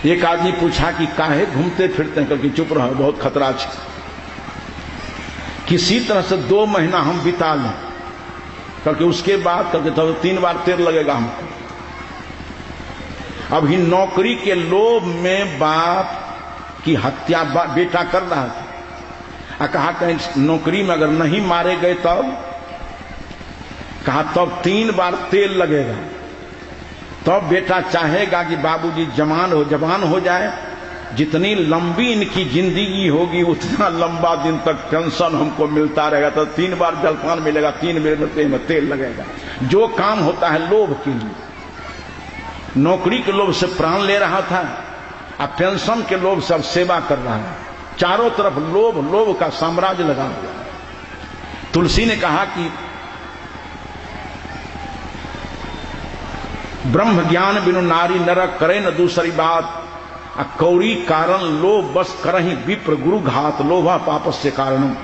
एक आदमी पूछा कि काहे घूमते फिरते हैं? क्योंकि चुप रहो, बहुत खतरा है। किसी तरह से 2 महीना हम बिता लें, क्योंकि उसके बाद तो 3 बार तेल लगेगा हमको। अभी नौकरी के लोभ में बाप की हत्या बेटा कर रहा था। कहा कहीं नौकरी में अगर नहीं मारे गए तब, कहा तब 3 बार तेल लगेगा। तब बेटा चाहेगा कि बाबूजी जवान हो जाए। जितनी लंबी इनकी जिंदगी होगी उतना लंबा दिन तक पेंशन हमको मिलता रहेगा। तो 3 बार जलपान मिलेगा, 3 बार में तेल लगेगा। जो काम होता है लोभ के लिए, नौकरी के लोभ से प्राण ले रहा था, अब पेंशन के लोभ से अब सेवा कर रहा है। चारों तरफ लोभ का साम्राज्य लगा हुआ है। तुलसी ने कहा कि ब्रह्म ज्ञान बिनु नारी नर करे न दूसरी बात, कौरी कारण लोभ बस करहि विप्र गुरु घात, लोभा पापस्य कारणम।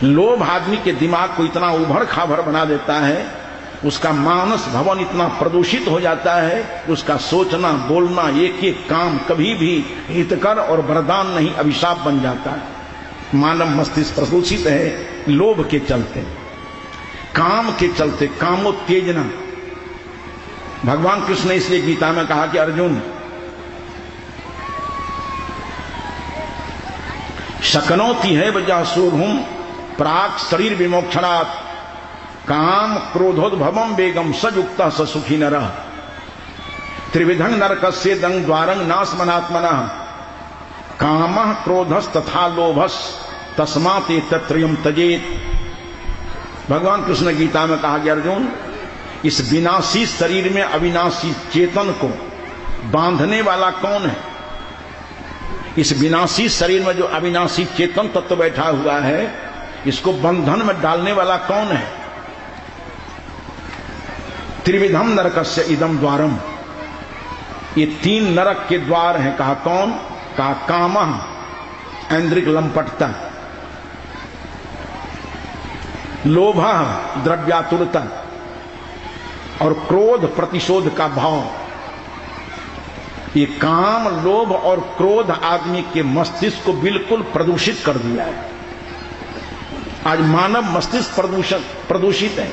लोभ आदमी के दिमाग को इतना उभड़ खाभड़ बना देता है, उसका मानस भवन इतना प्रदूषित हो जाता है, उसका सोचना बोलना एक एक काम कभी भी हितकर और वरदान नहीं, अभिशाप बन जाता है। मानव मस्तिष्क प्रदूषित है लोभ के चलते, काम के चलते, कामोत्तेजना। भगवान कृष्ण ने इसलिए गीता में कहा कि अर्जुन, शकनोति है वजासुरहुम प्राक शरीर विमोक्षणात्, काम क्रोधोद्भवम वेगम सयुक्ता स सुखी नरः, त्रिविधं नरकस्य दंग द्वारं नाशमनात्मनः, कामः क्रोधस् तथा लोभस् तस्मात् एतत्त्रयम् त्यजेत्। भगवान कृष्ण गीता में कहा कि अर्जुन, इस विनाशी शरीर में अविनाशी चेतन को बांधने वाला कौन है? इस विनाशी शरीर में जो अविनाशी चेतन तत्व बैठा हुआ है, इसको बंधन में डालने वाला कौन है? त्रिविधम नरकस्य इदम द्वारम, ये 3 नरक के द्वार हैं। कहा कौन? कहा कामः ऐन्द्रिक लंपटता, लोभः द्रव्यातुरता, और क्रोध प्रतिशोध का भाव। ये काम, लोभ और क्रोध आदमी के मस्तिष्क को बिल्कुल प्रदूषित कर दिया है। आज मानव मस्तिष्क प्रदूषित है।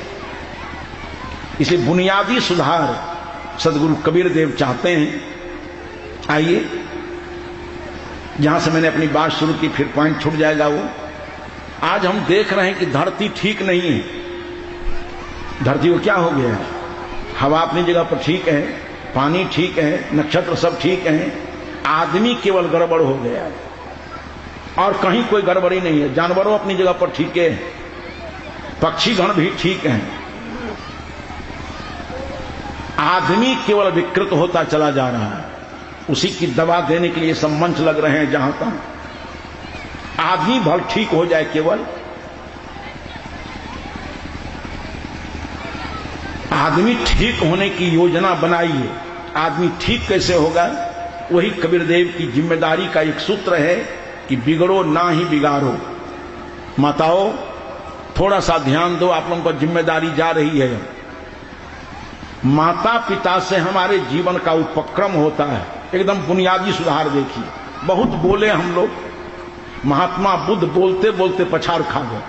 इसलिए बुनियादी सुधार सदगुरु कबीर देव चाहते हैं। आइए, जहां से मैंने अपनी बात शुरू की, फिर पॉइंट छूट जाएगा वो। आज हम देख रहे हैं कि धरती ठीक नहीं है। धरती को क्या हो गया है? हवा अपनी जगह पर ठीक है, पानी ठीक है, नक्षत्र सब ठीक है, आदमी केवल गड़बड़ हो गया है और कहीं कोई गड़बड़ी नहीं है। जानवरों अपनी जगह पर ठीक है, पक्षीगण भी ठीक हैं, आदमी केवल विकृत होता चला जा रहा है। उसी की दवा देने के लिए सब मंच लग रहे हैं, जहां तक आदमी भल ठीक हो जाए। केवल आदमी ठीक होने की योजना बनाइए। आदमी ठीक कैसे होगा? वही कबीर देव की जिम्मेदारी का एक सूत्र है कि बिगड़ो ना ही बिगाड़ो। माताओं, थोड़ा सा ध्यान दो, आप लोगों को जिम्मेदारी जा रही है। माता पिता से हमारे जीवन का उपक्रम होता है। एकदम बुनियादी सुधार देखिए। बहुत बोले हम लोग, महात्मा बुद्ध बोलते बोलते पछाड़ खा गए।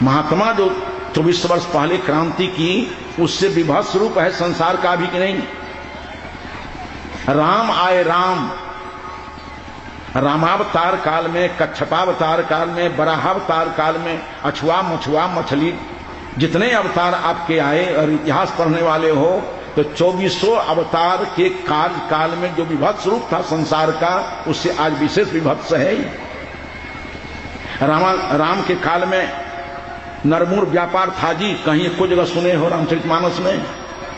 महात्मा जो 24 वर्ष पहले क्रांति की, उससे विभत्स रूप है संसार का भी कि नहीं। राम आए, रामावतार काल में, कच्छपावतार काल में, बराहावतार काल में, अछुआ मछुआ मछली, जितने अवतार आपके आए और इतिहास पढ़ने वाले हो तो 2400 अवतार के काल में जो विभत्स रूप था संसार का, उससे आज विशेष विभत्स है। राम के काल में नरमूर व्यापार था जी। कहीं एक को जगह सुने हो रामचरितमानस में,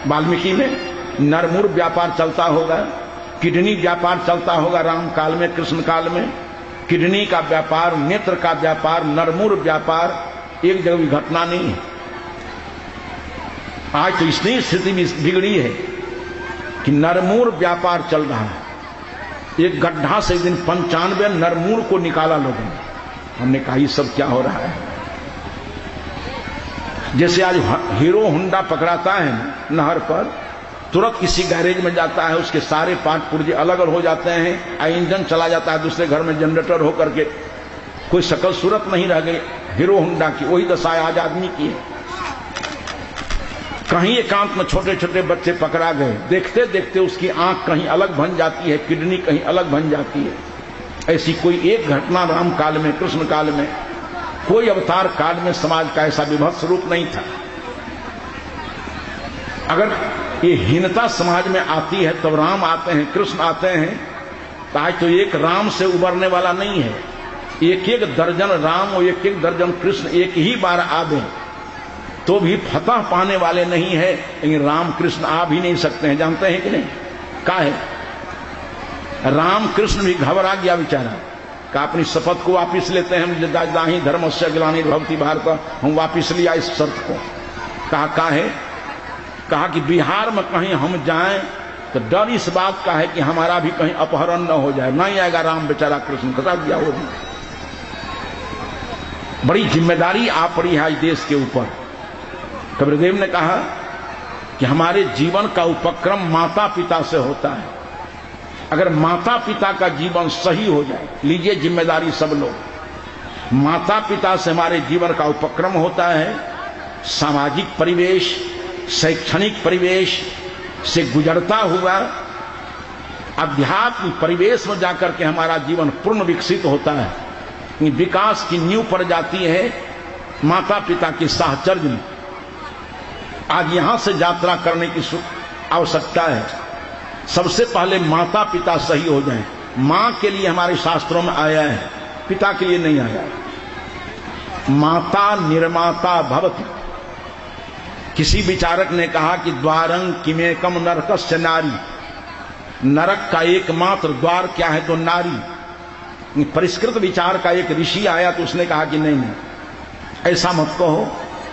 वाल्मीकि में? नरमूर व्यापार चलता होगा, किडनी व्यापार चलता होगा राम काल में, कृष्ण काल में। किडनी का व्यापार, नेत्र का व्यापार, नरमूर व्यापार, एक जगह भी घटना नहीं है। आज तो इतनी स्थिति बिगड़ी है कि नरमूर व्यापार चल रहा है। एक गड्ढा से एक दिन 95 नरमूर को निकाला लोगों ने। हमने कहा ये सब क्या हो रहा है? जैसे आज हीरो होंडा पकड़ाता है नहर पर, तुरंत किसी गैरेज में जाता है, उसके सारे पार्ट पुर्जे अलग अलग हो जाते हैं, इंजन चला जाता है दूसरे घर में जनरेटर होकर के, कोई शकल सूरत नहीं रह गई। हीरो होंडा की वही दशा आज आदमी की है। कहीं एकांत में छोटे छोटे बच्चे पकड़ा गए, देखते देखते उसकी आंख कहीं अलग बन जाती है, किडनी कहीं अलग बन जाती है। ऐसी कोई एक घटना राम काल में, कृष्ण काल में, कोई अवतार काल में समाज का ऐसा विभत्स रूप नहीं था। अगर ये हीनता समाज में आती है तब राम आते हैं, कृष्ण आते हैं, तो आज तो एक राम से उबरने वाला नहीं है। एक एक दर्जन राम और एक एक दर्जन कृष्ण एक ही बार आवे तो भी फतह पाने वाले नहीं है, लेकिन राम कृष्ण आ भी नहीं सकते हैं। जानते हैं कि नहीं? क्या है, राम कृष्ण भी घबरा गया बेचारा, का अपनी शपथ को वापिस लेते हैं, दाही धर्मस्य ग्लानि भवति भारत, हम वापिस लिया इस शर्त को। कहा है, कहा कि बिहार में कहीं हम जाएं तो डर इस बात का है कि हमारा भी कहीं अपहरण न हो जाए, नहीं आएगा राम बेचारा कृष्ण, खसा दिया वो भी। बड़ी जिम्मेदारी आ पड़ी है आज देश के ऊपर। कबीरदेव ने कहा कि हमारे जीवन का उपक्रम माता पिता से होता है। अगर माता पिता का जीवन सही हो जाए, लीजिए जिम्मेदारी सब लोग, माता पिता से हमारे जीवन का उपक्रम होता है, सामाजिक परिवेश, शैक्षणिक परिवेश से गुजरता हुआ अध्यात्म परिवेश में जाकर के हमारा जीवन पूर्ण विकसित होता है। विकास की नींव पड़ जाती है माता पिता की साहचर्य में। आज यहां से यात्रा करने की आवश्यकता है। सबसे पहले माता पिता सही हो जाएं। मां के लिए हमारे शास्त्रों में आया है, पिता के लिए नहीं आया। माता निर्माता भवति। किसी विचारक ने कहा कि द्वारं किमेकम नरकस्य नारी, नरक का एकमात्र द्वार क्या है तो नारी। परिष्कृत विचार का एक ऋषि आया तो उसने कहा कि नहीं, ऐसा मत कहो,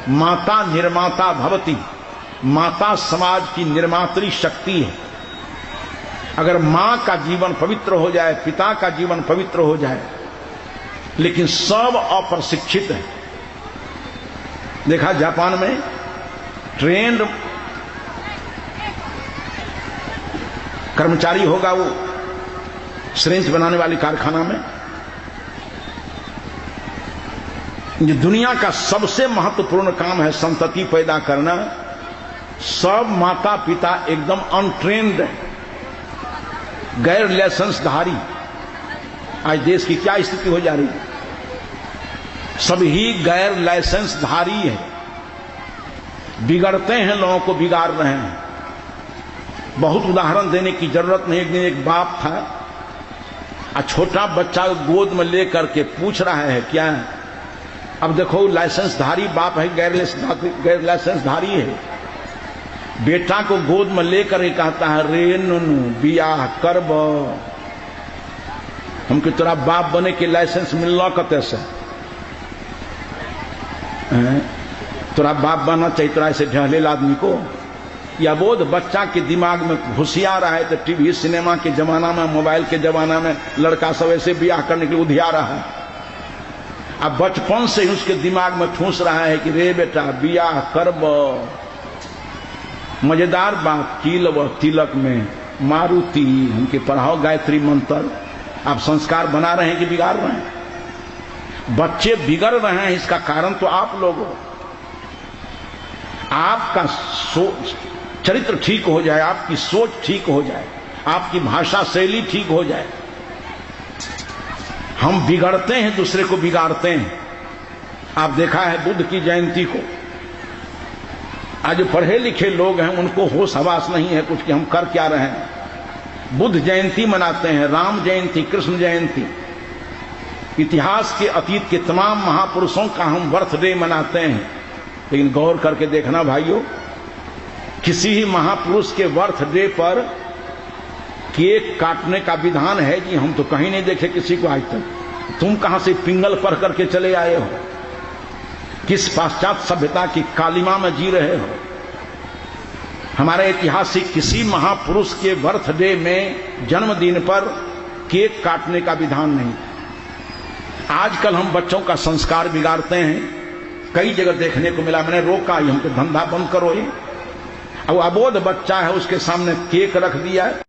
माता निर्माता भवति। माता समाज की निर्मात्री शक्ति है। अगर मां का जीवन पवित्र हो जाए, पिता का जीवन पवित्र हो जाए, लेकिन सब अप्रशिक्षित है। देखा जापान में ट्रेंड कर्मचारी होगा वो सिरिंज बनाने वाली कारखाना में, जो दुनिया का सबसे महत्वपूर्ण काम है संतति पैदा करना, सब माता पिता एकदम अनट्रेन्ड, गैर लाइसेंसधारी। आज देश की क्या स्थिति हो जा रही है, सभी गैर लाइसेंसधारी है, बिगड़ते हैं, लोगों को बिगाड़ रहे हैं। बहुत उदाहरण देने की जरूरत नहीं। एक दिन एक बाप था, छोटा बच्चा गोद में लेकर के पूछ रहा है क्या है? अब देखो लाइसेंसधारी बाप है, गैर लाइसेंसधारी है, बेटा को गोद में लेकर के कहता है रे नुनू बियाह करब, हमके तोरा बाप बने के लाइसेंस मिलना कते से, तोरा बाप बनना चाहिए, तोरा ऐसे ढहलेल आदमी को। या बोध बच्चा के दिमाग में घुसिया रहा है। तो टीवी सिनेमा के जमाना में, मोबाइल के जमाना में लड़का सब ऐसे ब्याह करने के लिए उधिया रहा है। अब बचपन से ही उसके दिमाग में ठूस रहा है कि रे बेटा ब्याह करब। मजेदार बात, कील तिलक में मारुति हमके पढ़ाओ गायत्री मंत्र। आप संस्कार बना रहे हैं कि बिगाड़ रहे हैं? बच्चे बिगड़ रहे हैं, इसका कारण तो आप लोग हो। आपका चरित्र ठीक हो जाए, आपकी सोच ठीक हो जाए, आपकी भाषा शैली ठीक हो जाए। हम बिगड़ते हैं, दूसरे को बिगाड़ते हैं। आप देखा है बुद्ध की जयंती को, आज पढ़े लिखे लोग हैं उनको होश हवास नहीं है कुछ कि हम कर क्या रहे हैं। बुद्ध जयंती मनाते हैं, राम जयंती, कृष्ण जयंती, इतिहास के अतीत के तमाम महापुरुषों का हम बर्थडे मनाते हैं। लेकिन गौर करके देखना भाइयों, किसी ही महापुरुष के बर्थडे पर केक काटने का विधान है कि हम तो कहीं नहीं देखे किसी को आज तक। तुम कहां से पिंगल पढ़ करके चले आए हो? किस पाश्चात्य सभ्यता की कालिमा में जी रहे हो? हमारे ऐतिहासिक किसी महापुरुष के बर्थडे में, जन्मदिन पर केक काटने का विधान नहीं। आजकल हम बच्चों का संस्कार बिगाड़ते हैं। कई जगह देखने को मिला, मैंने रोका, हमको धंधा बंद करो ये। वो अबोध बच्चा है, उसके सामने केक रख दिया है।